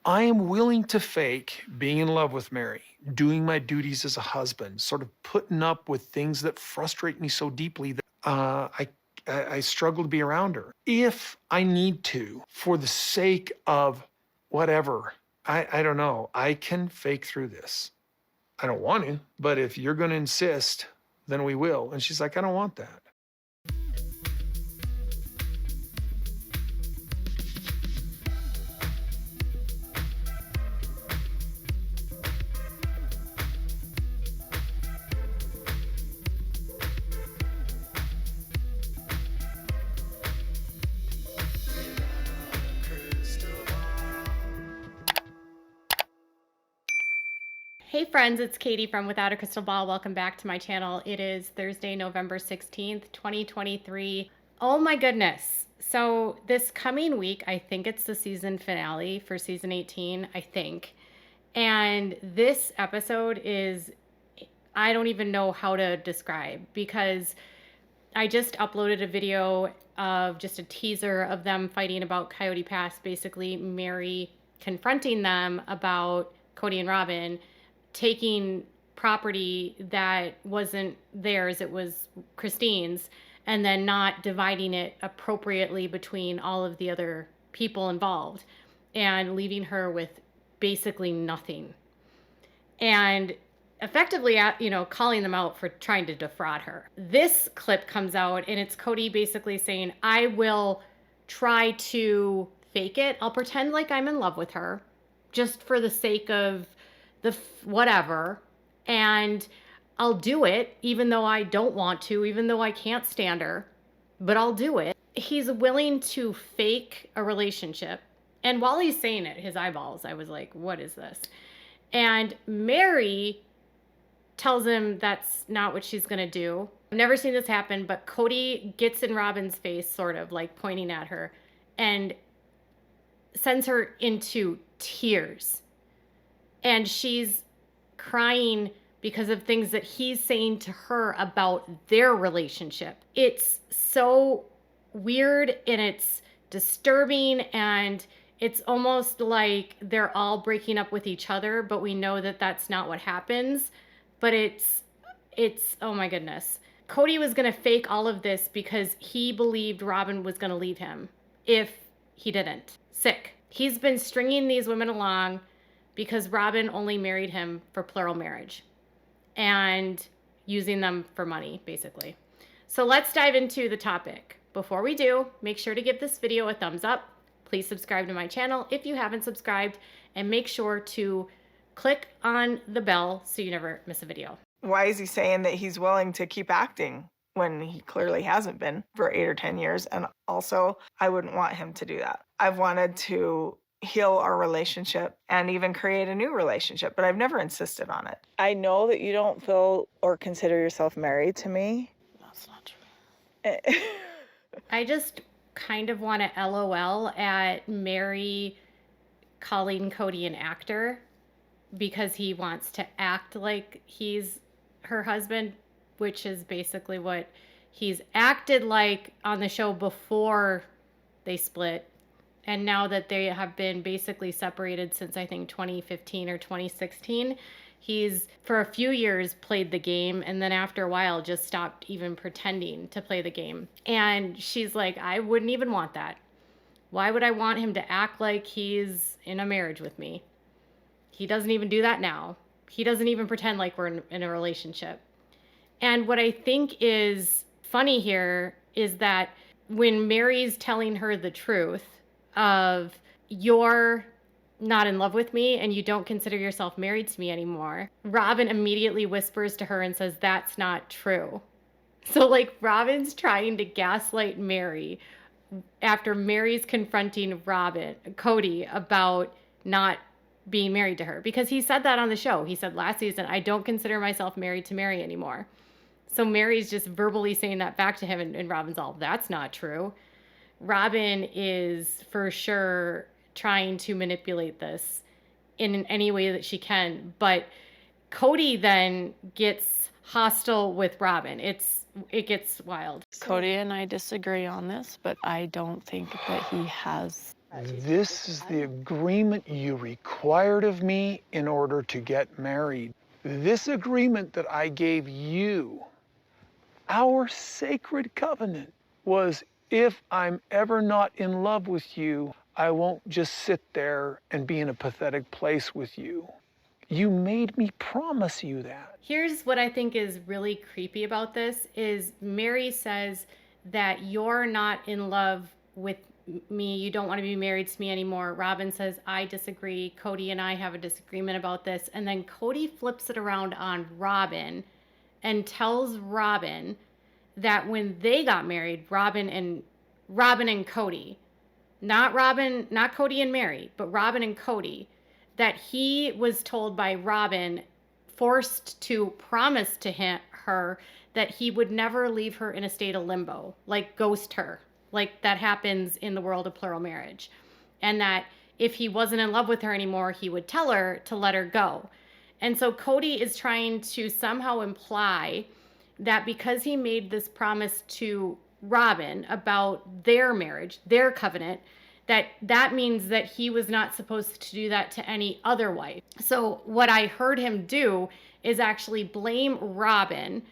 I am willing to fake being in love with Meri, doing my duties as a husband, sort of putting up with things that frustrate me so deeply that I struggle to be around her. If I need to, for the sake of whatever, I don't know, I can fake through this. I don't want to, but if you're going to insist, then we will. And she's like, I don't want that. Hey friends, it's Katie from Without a Crystal Ball. Welcome back to my channel. It is Thursday, November 16th, 2023. Oh my goodness. So this coming week, I think it's the season finale for season 18, I think. And this episode is, I don't even know how to describe, because I just uploaded a video of just a teaser of them fighting about Coyote Pass, basically Meri confronting them about Kody and Robyn taking property that wasn't theirs, it was Christine's, and then not dividing it appropriately between all of the other people involved and leaving her with basically nothing. And effectively, calling them out for trying to defraud her. This clip comes out and it's Kody basically saying, I will try to fake it. I'll pretend like I'm in love with her just for the sake of the whatever, and I'll do it even though I don't want to, even though I can't stand her, but I'll do it. He's willing to fake a relationship. And while he's saying it, his eyeballs, I was like, what is this? And Meri tells him that's not what she's gonna do. I've never seen this happen, but Kody gets in Robyn's face, sort of like pointing at her, and sends her into tears. And she's crying because of things that he's saying to her about their relationship. It's so weird and it's disturbing, and it's almost like they're all breaking up with each other, but we know that that's not what happens. But it's oh my goodness. Kody was gonna fake all of this because he believed Robyn was gonna leave him if he didn't. Sick. He's been stringing these women along because Robyn only married him for plural marriage and using them for money, basically. So let's dive into the topic. Before we do, make sure to give this video a thumbs up. Please subscribe to my channel if you haven't subscribed, and make sure to click on the bell so you never miss a video. Why is he saying that he's willing to keep acting when he clearly hasn't been for 8 or 10 years? And also, I wouldn't want him to do that. I've wanted to heal our relationship and even create a new relationship, but I've never insisted on it. I know that you don't feel or consider yourself married to me. That's not true. I just kind of want to LOL at Meri calling Kody an actor because he wants to act like he's her husband, which is basically what he's acted like on the show before they split. And now that they have been basically separated since I think 2015 or 2016, he's for a few years played the game, and then after a while just stopped even pretending to play the game. And she's like, I wouldn't even want that. Why would I want him to act like he's in a marriage with me? He doesn't even do that now. He doesn't even pretend like we're in a relationship. And what I think is funny here is that when Meri's telling her the truth of, you're not in love with me and you don't consider yourself married to me anymore, Robyn immediately whispers to her and says, that's not true. So like Robyn's trying to gaslight Meri after Meri's confronting Kody about not being married to her, because he said that on the show. He said last season, I don't consider myself married to Meri anymore. So Meri's just verbally saying that back to him, and Robyn's all, that's not true. Robyn is for sure trying to manipulate this in any way that she can. But Kody then gets hostile with Robyn. It gets wild. Kody and I disagree on this, but I don't think that he has This is the agreement you required of me in order to get married. This agreement that I gave you, our sacred covenant, was if I'm ever not in love with you, I won't just sit there and be in a pathetic place with you. You made me promise you that. Here's what I think is really creepy about this is Meri says that you're not in love with me. You don't want to be married to me anymore. Robyn says, I disagree. Kody and I have a disagreement about this. And then Kody flips it around on Robyn and tells Robyn that when they got married, Robyn and Kody, not Kody and Meri, but Robyn and Kody, that he was told by Robyn, forced to promise to her that he would never leave her in a state of limbo, like ghost her, like that happens in the world of plural marriage. And that if he wasn't in love with her anymore, he would tell her to let her go. And so Kody is trying to somehow imply that because he made this promise to Robyn about their marriage, their covenant, that means that he was not supposed to do that to any other wife. So what I heard him do is actually blame Robyn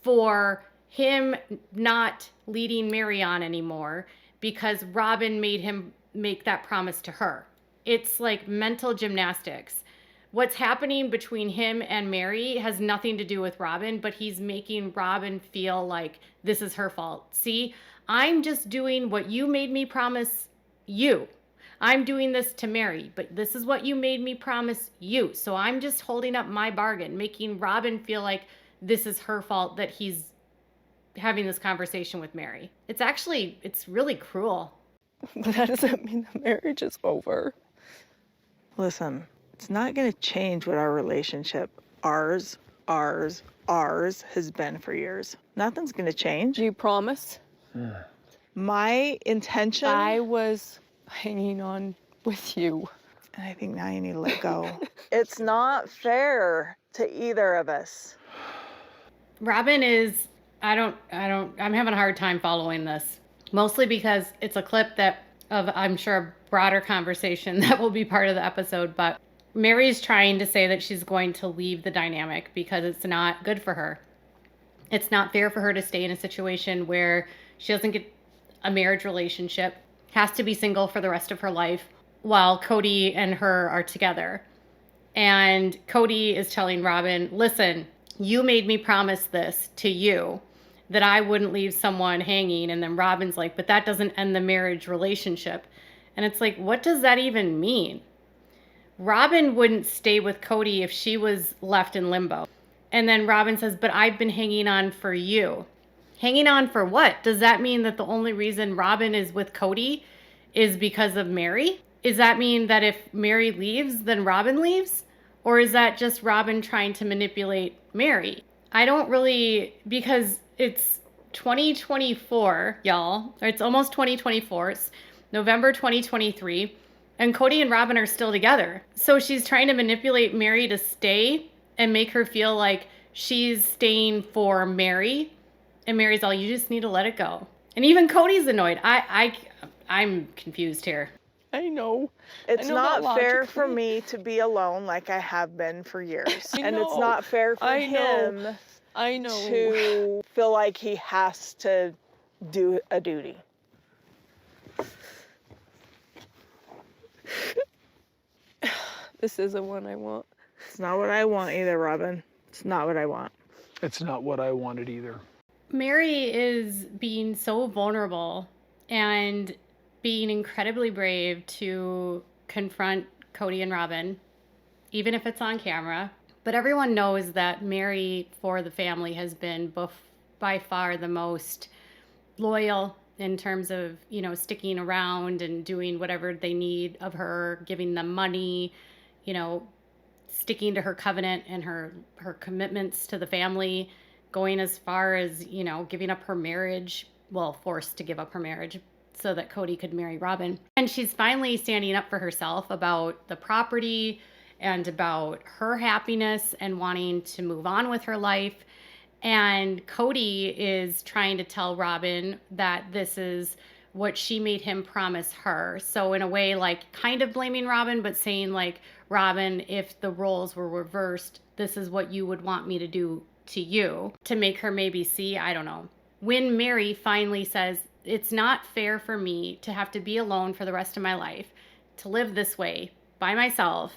for him not leading Meri on anymore because Robyn made him make that promise to her. It's like mental gymnastics. What's happening between him and Meri has nothing to do with Robyn, but he's making Robyn feel like this is her fault. See, I'm just doing what you made me promise you. I'm doing this to Meri, but this is what you made me promise you. So I'm just holding up my bargain, making Robyn feel like this is her fault that he's having this conversation with Meri. It's really cruel. But that doesn't mean the marriage is over. Listen, it's not going to change what our relationship, ours, has been for years. Nothing's going to change. Do you promise? My intention... I was hanging on with you. And I think now you need to let go. It's not fair to either of us. Robyn is, I'm having a hard time following this. Mostly because it's a clip I'm sure, a broader conversation that will be part of the episode. But Meri's trying to say that she's going to leave the dynamic because it's not good for her. It's not fair for her to stay in a situation where she doesn't get a marriage relationship, has to be single for the rest of her life while Kody and her are together. And Kody is telling Robyn, listen, you made me promise this to you, that I wouldn't leave someone hanging. And then Robyn's like, but that doesn't end the marriage relationship. And it's like, what does that even mean? Robyn wouldn't stay with Kody if she was left in limbo. And then Robyn says, but I've been hanging on for you. Hanging on for what? Does that mean that the only reason Robyn is with Kody is because of Meri? Does that mean that if Meri leaves, then Robyn leaves? Or is that just Robyn trying to manipulate Meri? I don't really, because it's 2024, y'all. Or it's almost 2024. It's November 2023. And Kody and Robyn are still together. So she's trying to manipulate Meri to stay and make her feel like she's staying for Meri. And Meri's all, you just need to let it go. And even Kody's annoyed. I'm confused here. I know. It's I know not that fair logically. for me to be alone like I have been for years. I And it's know. not fair for I know. him I know. to feel like he has to do a duty. This isn't what I want. It's not what I want either, Robyn. It's not what I want. It's not what I wanted either. Meri is being so vulnerable and being incredibly brave to confront Kody and Robyn, even if it's on camera. But everyone knows that Meri, for the family, has been by far the most loyal in terms of, sticking around and doing whatever they need of her, giving them money, sticking to her covenant and her commitments to the family, going as far as, giving up her marriage, forced to give up her marriage so that Kody could marry Robyn. And she's finally standing up for herself about the property and about her happiness and wanting to move on with her life. And Kody is trying to tell Robyn that this is what she made him promise her. So in a way, like kind of blaming Robyn, but saying like, Robyn, if the roles were reversed, this is what you would want me to do to you, to make her maybe see, I don't know. When Meri finally says, it's not fair for me to have to be alone for the rest of my life, to live this way by myself.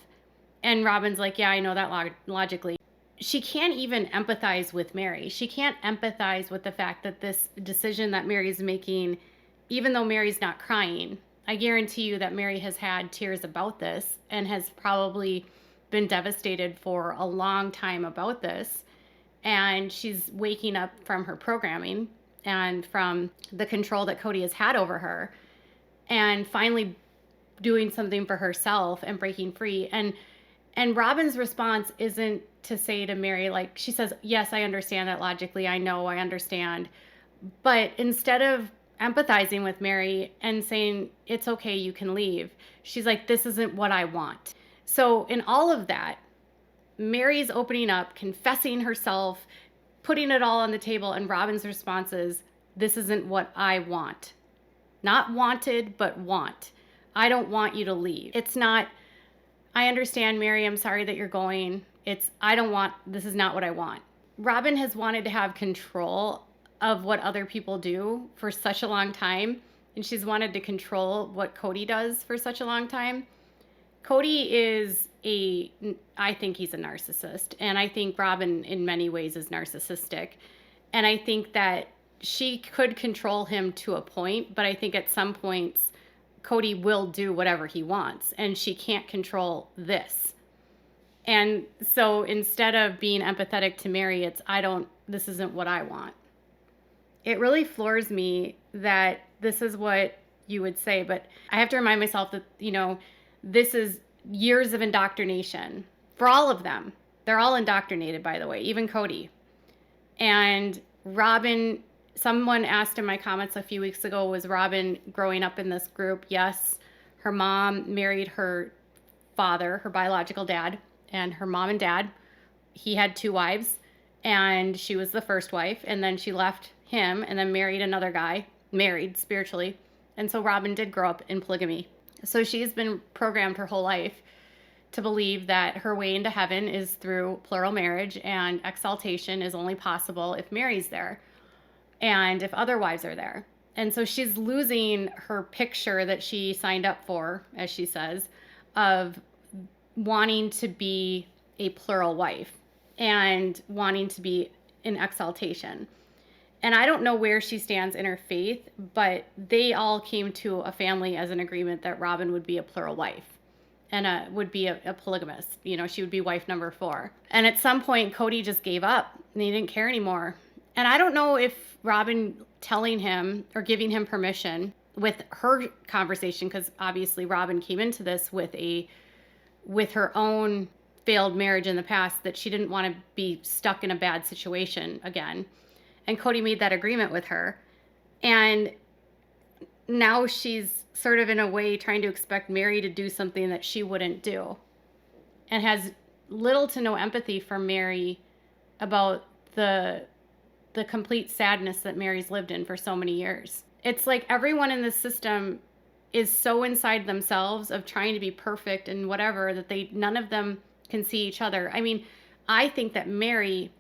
And Robyn's like, yeah, I know that logically. She can't even empathize with Meri. She can't empathize with the fact that this decision that Meri's making, even though Meri's not crying, I guarantee you that Meri has had tears about this and has probably been devastated for a long time about this. And she's waking up from her programming and from the control that Kody has had over her, and finally doing something for herself and breaking free. And Robyn's response isn't to say to Meri, like, she says, yes, I understand that logically. I know, I understand. But instead of empathizing with Meri and saying, it's okay, you can leave, she's like, this isn't what I want. So in all of that, Meri's opening up, confessing herself, putting it all on the table, and Robyn's response is, this isn't what I want. Not wanted, but want. I don't want you to leave. It's not, I understand, Meri, I'm sorry that you're going. It's, I don't want, this is not what I want. Robyn has wanted to have control of what other people do for such a long time, and she's wanted to control what Kody does for such a long time. Kody is I think he's a narcissist, and I think Robyn in many ways is narcissistic. And I think that she could control him to a point, but I think at some points Kody will do whatever he wants, and she can't control this. And so instead of being empathetic to Meri, it's, this isn't what I want. It really floors me that this is what you would say, but I have to remind myself that, this is years of indoctrination for all of them. They're all indoctrinated, by the way, even Kody. And Robyn, someone asked in my comments a few weeks ago, was Robyn growing up in this group? Yes. Her mom married her father, her biological dad, and her mom and dad. He had 2 wives, and she was the first wife, and then she left him and then married another guy, married spiritually. And so Robyn did grow up in polygamy. So she's been programmed her whole life to believe that her way into heaven is through plural marriage, and exaltation is only possible if Meri's there and if other wives are there. And so she's losing her picture that she signed up for, as she says, of wanting to be a plural wife and wanting to be in exaltation. And I don't know where she stands in her faith, but they all came to a family as an agreement that Robyn would be a plural wife and would be a polygamist. She would be wife number 4. And at some point, Kody just gave up and he didn't care anymore. And I don't know if Robyn telling him or giving him permission with her conversation, because obviously Robyn came into this with her own failed marriage in the past, that she didn't want to be stuck in a bad situation again. And Kody made that agreement with her. And now she's sort of in a way trying to expect Meri to do something that she wouldn't do, and has little to no empathy for Meri about the complete sadness that Meri's lived in for so many years. It's like everyone in this system is so inside themselves of trying to be perfect and whatever, that none of them can see each other. I mean, I think that Meri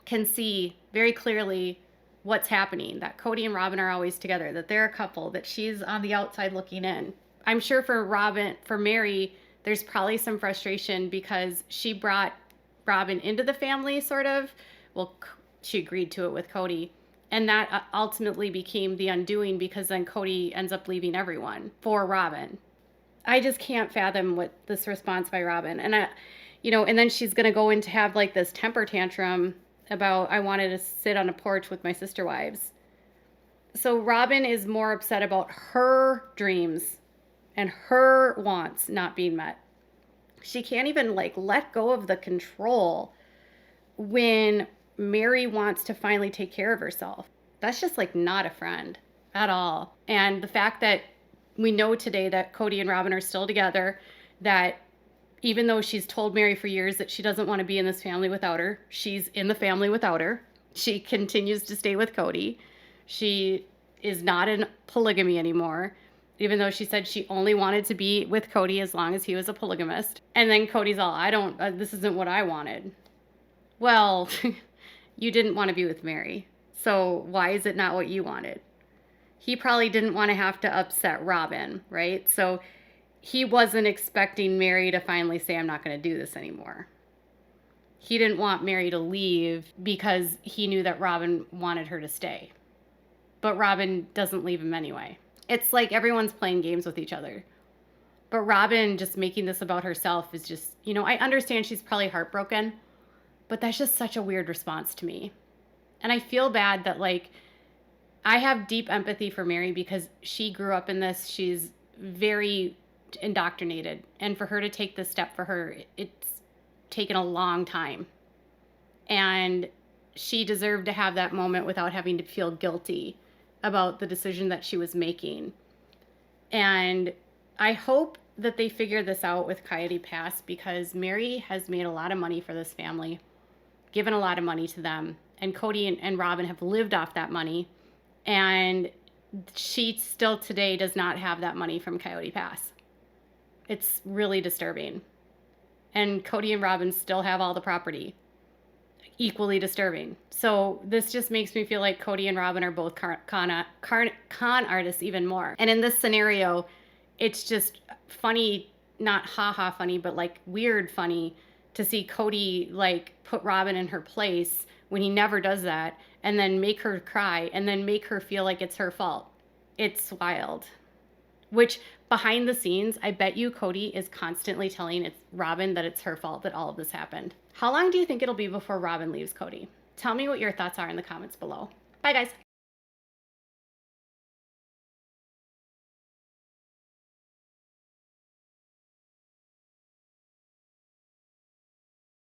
can see very clearly what's happening, that Kody and Robyn are always together, that they're a couple, that she's on the outside looking in. I'm sure for Meri, there's probably some frustration because she brought Robyn into the family, sort of. Well, she agreed to it with Kody. And that ultimately became the undoing, because then Kody ends up leaving everyone for Robyn. I just can't fathom what this response by Robyn. And and then she's going to go in to have like this temper tantrum about, I wanted to sit on a porch with my sister wives. So Robyn is more upset about her dreams and her wants not being met. She can't even let go of the control when Meri wants to finally take care of herself. That's just not a friend at all. And the fact that we know today that Kody and Robyn are still together, that even though she's told Meri for years that she doesn't want to be in this family without her, she's in the family without her. She continues to stay with Kody. She is not in polygamy anymore, even though she said she only wanted to be with Kody as long as he was a polygamist. And then Kody's all, this isn't what I wanted. Well, you didn't want to be with Meri. So why is it not what you wanted? He probably didn't want to have to upset Robyn, right? So he wasn't expecting Meri to finally say, I'm not going to do this anymore. He didn't want Meri to leave because he knew that Robyn wanted her to stay. But Robyn doesn't leave him anyway. It's like everyone's playing games with each other. But Robyn just making this about herself is just, I understand she's probably heartbroken, but that's just such a weird response to me. And I feel bad that, I have deep empathy for Meri because she grew up in this. She's very indoctrinated. And for her to take this step for her, it's taken a long time. And she deserved to have that moment without having to feel guilty about the decision that she was making. And I hope that they figure this out with Coyote Pass, because Meri has made a lot of money for this family, given a lot of money to them. And Kody and Robyn have lived off that money. And she still today does not have that money from Coyote Pass. It's really disturbing. And Kody and Robyn still have all the property. Equally disturbing. So this just makes me feel like Kody and Robyn are both con artists even more. And in this scenario, it's just funny, not ha-ha funny, but weird funny to see Kody put Robyn in her place when he never does that, and then make her cry, and then make her feel like it's her fault. It's wild. Which, behind the scenes, I bet you Kody is constantly telling Robyn that it's her fault that all of this happened. How long do you think it'll be before Robyn leaves Kody? Tell me what your thoughts are in the comments below. Bye, guys.